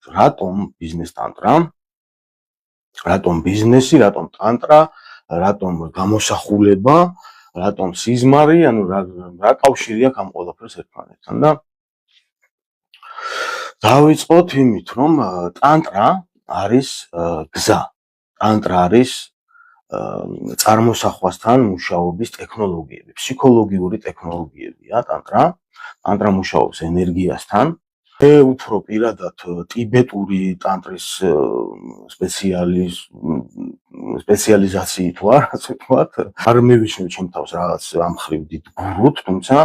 რატომ ბიზნეს ტანტრა, რატომ ბიზნესი, რატომ ტანტრა, რატომ გამოსახულება, რატომ სიზმარი, ანუ რა კავშირი აქვს ამ ყველაფერს ერთმანეთთან და დავიწყოთ იმით, რომ ტანტრა არის გზა. ტანტრა არის წარმოსახვასთან მუშაობის ტექნოლოგიები, ფსიქოლოგიური ტექნოლოგიებია ტანტრა. ტანტრა მუშაობს ენერგიასთან. მე უფრო პირადად ტიბეტური ტანტრის სპეციალიზაციით ვარ, ასე ვთქვათ. არ მივიჩნევ ჩემ თავს რაღაც ამ ხრივ დიდ გურუთ, თუმცა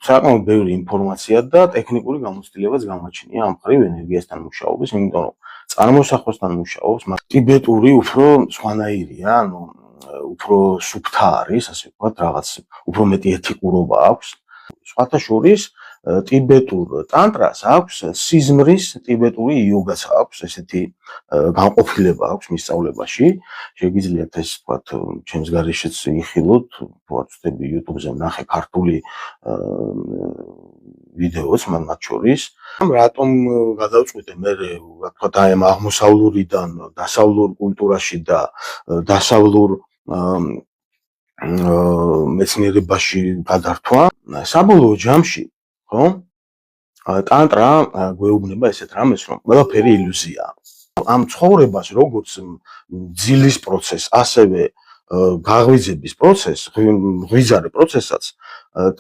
საკმაოდ ბევრი ინფორმაცია და ტექნიკური გამოცდილებაც გამაჩნია ამ ხრივ ენერგიასთან მუშაობის, იმიტომ რომ წარმოსახვასთან მუშაობს, მაგრამ ტიბეტური უფრო სხვანაირია, ანუ უფრო სუფთა არის, ასე ვთქვათ, რაღაც უფრო მეტი ეთიკურობა აქვს. სხვათა შორის ტიბეტურ ტანტრას აქვს სიზმრის ტიბეტური იოგაც აქვს, ესეთი განყოფილება აქვს მისწავლებაში. შეგიძლიათ ეს ვთქვათ, ჩემს გარეშეც იხილოთ, ვაცდები YouTube-ზე ვნახე ქართული ვიდეოც მათ შორის. რატომ გადავწყვიტე მე ვთქვათ აი ამ აღმოსავლურიდან დასავლურ კულტურაში და დასავლურ მეცნიერებაში გადართვა? საბოლოო ჯამში ხო? ტანტრა გვეუბნება ესეთ რამეს, რომ ყველაფერი ილუზიაა. ამ ცხოვრებას როგორც ძილის პროცესს, ასევე გაღვიძების პროცესს, ღვიძარე პროცესაც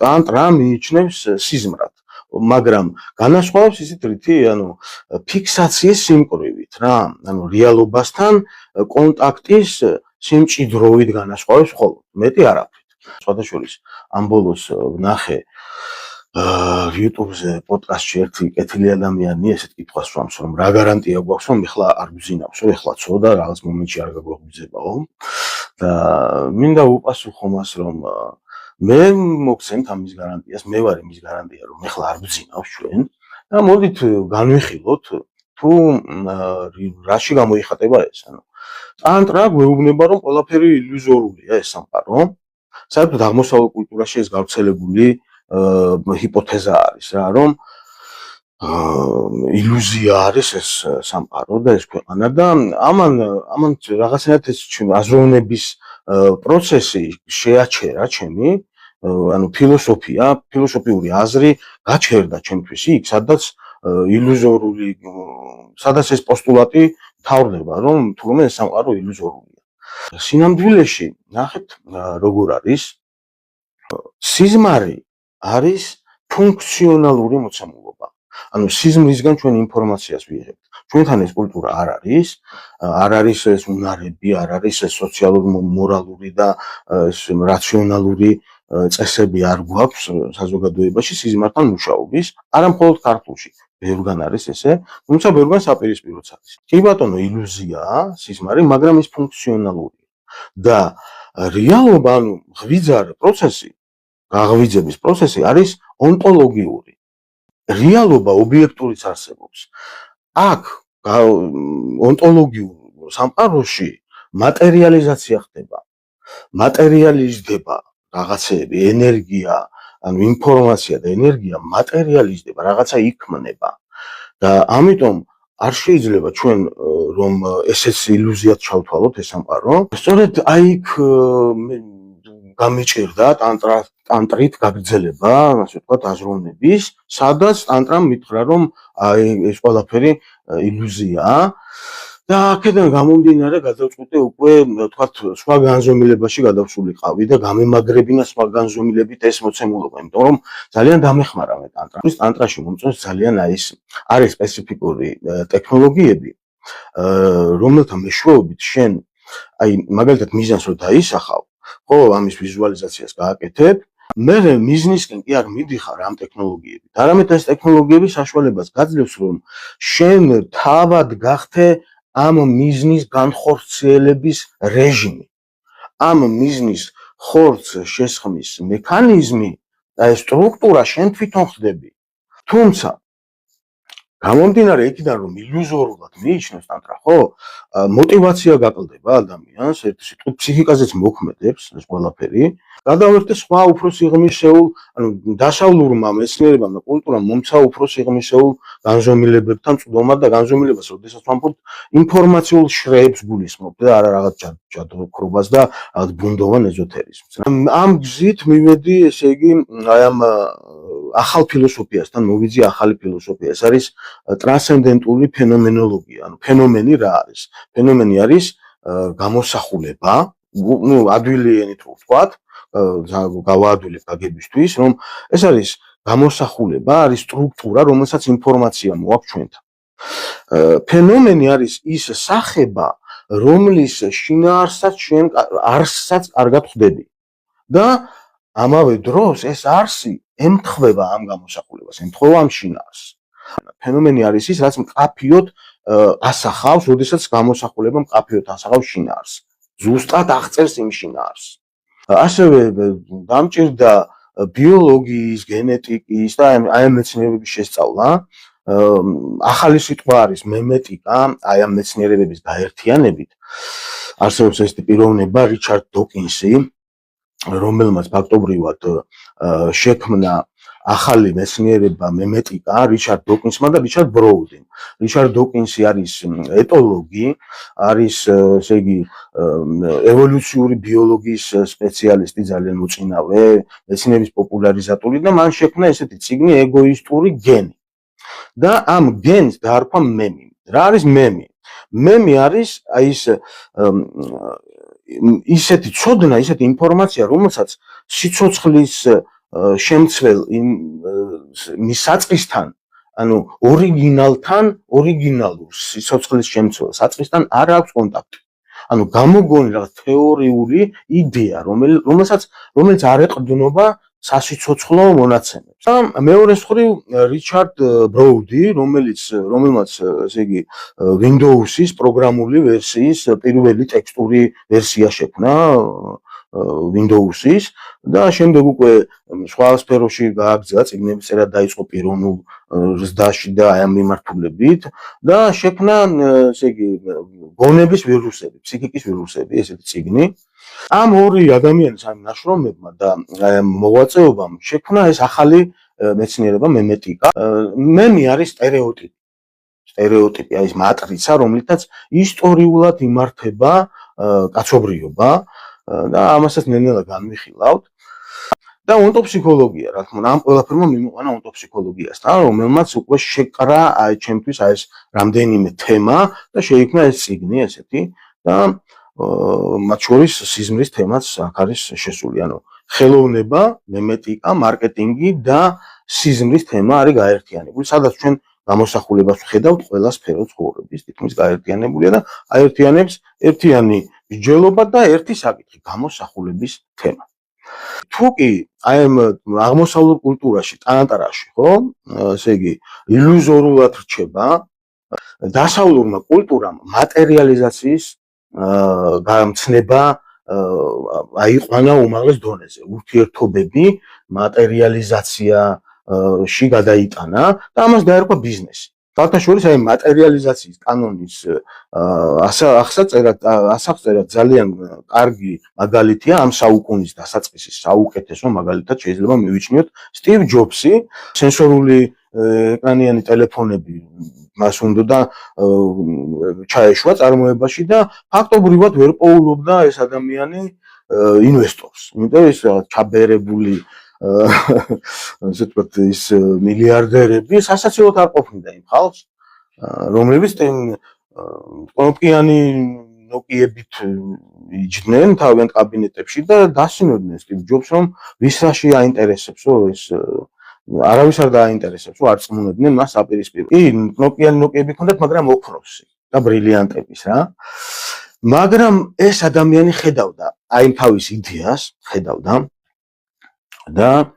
ტანტრა მიიჩნევს სიზმრად, მაგრამ განასხვავებს ისეთ რითი, ანუ ფიქსაციის სიმკვრივით რა, ანუ რეალობასთან კონტაქტის სიმჭიდროვით განასხვავებს მხოლოდ, მეტი არაფრით. სხვათა შორის ამ ბოლოს ვნახე YouTube-ზე პოდკასტში ერთი კეთილი ადამიანი ესეთ კითხვას სვამს, რომ რა გარანტია გვაქვს, რომ ეხლა არ გვიზინავსო, ეხლა ცო და რაღაც მომენტში არ გაგვეღვიძებაო. და მინდა ვუპასუხო მას, რომ მე მოგცემთ ამის გარანტიას, მე ვარ იმის გარანტია, რომ ეხლა არ გვიზინავს ჩვენ და მოდით განვიხილოთ თუ რაში გამოიხატება ეს. ანუ ტანტრა გვეუბნება, რომ ყველაფერი ილუზორულია ეს სამყარო. საერთოდ აღმოსავლურ კულტურაში ეს გავრცელებული ჰიპოთეზა არის რა, რომ ილუზია არის ეს სამყარო და ეს ქვეყანა და ამან რაღაცნაირად ეს აზროვნების პროცესი შეაჩერა ჩემი, ანუ ფილოსოფიური აზრი გაჩერდა ჩემთვის იქ, სადაც ილუზორული, სადაც ეს პოსტულატი მთავრდება, რომ თურმე ეს სამყარო ილუზორულია. სინამდვილეში ნახეთ როგორ არის. სიზმარი არის ფუნქციონალური მოცემულობა. ანუ სიზმრისგან ჩვენ ინფორმაციას ვიღებთ. ჩვენთან ეს კულტურა არ არის ეს უნარები, არ არის ეს სოციალურ-მორალური და რაციონალური წესები არ გვაქვს საზოგადოებაში სიზმართან მუშაობის, არა მხოლოდ ქართულში. ბევრგან არის ესე, თუმცა ბევრგან საპირისპიროც არის. კი ბატონო, ილუზიაა სიზმარი, მაგრამ ის ფუნქციონალურია. და რეალობა, ანუ ღვიძარე პროცესი, გაღვიძების პროცესი არის ონტოლოგიური. რეალობა ობიექტურიც არსებობს. აქ ონტოლოგიურ სამყაროში მატერიალიზაცია ხდება. მატერიალიზდება რაღაცეები, ენერგია, ანუ ინფორმაცია და ენერგია მატერიალიზდება, რაღაცა იქმნება. და ამიტომ არ შეიძლება ჩვენ რომ ესეც ილუზიად ჩავთვალოთ ეს სამყარო. სწორედ აი იქ გამიჭირდა ტანტრით გაგრძელება, ასე ვთქვათ, აზროვნების, სადაც ტანტრამ მითხრა, რომ აი ეს ყველაფერი ილუზიაა და აქედან გამომდინარე გადავწყვიტე უკვე, ვთქვათ, სხვა განზომილებაში გადავსულიყავი და გამემაგრებინა სხვა განზომილებით ეს მოცემულობა, იმიტომ რომ ძალიან დამეხმარა მე ტანტრა. ტანტრაში მომწონს ძალიან აი ეს არის სპეციფიკური ტექნოლოგიები, რომელთა მეშვეობით შენ აი მაგალითად მიზანს რო დაისახავ, ხო, ამის ვიზუალიზაციას გააკეთებ, მე მიზნისკენ კი არ მიდიხარ ამ ტექნოლოგიებით. არამედ ეს ტექნოლოგიები საშუალებას გაძლევს, რომ შენ თავად გახდე ამ მიზნის განხორციელების რეჟიმი. ამ მიზნის ხორცს შესხმის მექანიზმი და ეს სტრუქტურა შენ თვითონ ხდები. თუმცა გამომდინარე იქიდან, რომ ილუზორულად მიიჩნევს ტანტრა, ხო? მოტივაცია გაკლდება ადამიანს, ერთ სიტყვით ფსიქიკაზეც მოქმედებს ეს ყველაფერი. გადავერთე სხვა უფრო სიღრმისეულ, ანუ დასავლურმა მეცნიერებამ და კულტურამ მომცა უფრო სიღრმისეულ განზომილებებთან წვდომა და განზომილებას, როდესაც ვამბობ, ინფორმაციულ შრეებს გულისხმობ და არა რაღაც ჯადოქრობას და რაღაც ბუნდოვან ეზოთერიზმს. ამ გზით მივედი, ესე იგი, აი ამ ახალ ფილოსოფიასთან მოვიძი ახალი ფილოსოფია. ეს არის ტრანსცენდენტული ფენომენოლოგია, ანუ ფენომენი რა არის? ფენომენი არის გამოსახულება, ну, ადვილი ენით რო ვთქვათ, გავაადვილებ გაგებისთვის, რომ ეს არის გამოსახულება, არის სტრუქტურა, რომელსაც ინფორმაცია მოაქვს ჩვენთან. ფენომენი არის ის სახება, რომლის შინაარსსაც ჩვენ არსსაც კარგად ხვდები. და ამავე დროს ეს არსი ემთხვევა ამ გამოსახულებას, ემთხვევა ამ შინაარსს. ფენომენი არის ის, რაც მკაფიოდ ასახავს, როდესაც გამოსახულება მკაფიოდ ასახავს შინაარსს. ზუსტად აღწერს იმ შინაარსს. ასევე დამჭირდა ბიოლოგიის, გენეტიკის და აი ამ მეცნიერებების შესწავლა. ახალი სიტყვა არის მემეტიკა, აი ამ მეცნიერებების გაერთიანებით არსებობს ეს პიროვნება რიჩარდ დოკინსი, რომელმაც ფაქტობრივად შექმნა ახალი მეცნიერება მემეტიკა რიჩარდ დოკინსმა და რიჩარდ ბროუდიმ. რიჩარდ დოკინსი არის ეტოლოგი, არის ესე იგი ევოლუციური ბიოლოგიის სპეციალისტი, ძალიან მოწინავე, მეცნიერების პოპულარიზატორი და მან შექმნა ესეთი წიგნი ეგოისტური გენი. და ამ გენს დაარქვა მემი. რა არის მემი? მემი არის აი ეს ისეთი ცოდნა, ისეთი ინფორმაცია, რომელსაც სიცოცხლის შემცველ მის საწყისთან, ანუ ორიგინალთან, ორიგინალურ სიცოცხლის შემცველ საწყისთან არ აქვს კონტაქტი. ანუ გამოგონი რაღაც თეორიული იდეა, რომელიც არ ეყრდნობა სასიცოცხლო მონაცემებს. მეორე მხრივ რიჩარდ ბროუდი, რომელმაც ესე იგი Windows-ის პროგრამული ვერსიის პირველი ტექსტური ვერსია შექმნა Windows-ის და შემდეგ უკვე სხვა სფეროში გააგზავნა, წიგნების წერა დაიწყო პიროვნულ ზრდაში და აი ამ მიმართულებით და შექმნა ესე იგი გონების ვირუსები, ფსიქიკის ვირუსები, ესეთი წიგნი. ამ ორი ადამიანის ამ ნაშრომებმა და მოღვაწეობამ შექმნა ეს ახალი მეცნიერება მემეტიკა. მემი არის სტერეოტიპი. სტერეოტიპი არის მატრიცა, რომლითაც ისტორიულად იმართება კაცობრიობა და ამასაც ნელ-ნელა განვიხილავთ. და ონტოფსიქოლოგია, რა თქმა უნდა, ამ ყველაფერმა მიმოყვანა ონტოფსიქოლოგიასთან, რომელმაც უკვე შეკრა აი ჩემთვის აი ეს რამდენიმე თემა და შეიქმნა ეს წიგნი ესეთი და მათ შორის სიზმრის თემაც აქ არის შესული, ანუ ხელოვნება, მემეტიკა, მარკეტინგი და სიზმრის თემა არის გაერთიანებული, სადაც ჩვენ გამოსახულებას ვხედავთ ყველა სფერო ცხოვრების, თითქმის გაერთიანებულია და აერთიანებს ერთიანი მსჯელობა და ერთი საკითხი, გამოსახულების თემა. თუ კი აი ამ აღმოსავლურ კულტურაში, ტანტრაში, ხო, ესე იგი, ილუზორულად რჩება, დასავლურმა კულტურამ მატერიალიზაციის გამცნება აიყვანა უმაღლეს დონეზე. ურთიერთობები მატერიალიზაციაში გადაიტანა და ამას დაერქვა ბიზნესი. თვალსაჩინო აი მატერიალიზაციის კანონის ასახწერა ძალიან კარგი მაგალითია ამ საუკუნის დასაწყისის საუკეთესო მაგალითად შეიძლება მივიჩნიოთ სტივ ჯობსი, სენსორული ეკრანიანი ტელეფონები მას უნდა ჩაეშვა წარმოებაში და ფაქტობრივად ვერ პოულობდა ეს ადამიანი ინვესტორს. იმიტომ ის ჩაბერებული ასე ვთქვათ ის მილიარდერები სასაცილოდ არ ყოფნიდა იმ ხალხს, რომლებიც კონკრეტიანი ნოკიებით იჯდნენ თავიანთ კაბინეტებში და დასინოდნენ სტივ ჯობს, რომ ვისაში აინტერესებსო ეს არავის არ დააინტერესებსო, არ წმუნდნენ მას აპირისპირო. კი, ნოკიები ჰქონდათ, მაგრამ ოქროსი და ბრილიანტების რა. მაგრამ ეს ადამიანი ხედავდა აი თავის იდეას, ხედავდა და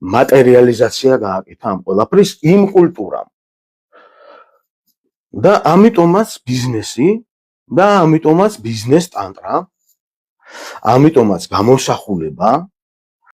მატერიალიზაცია გააკეთა ამ ყველაფრის იმ კულტურამ. და ამიტომაც ბიზნესი და ამიტომაც ბიზნეს ტანტრა, ამიტომაც გამოსახულება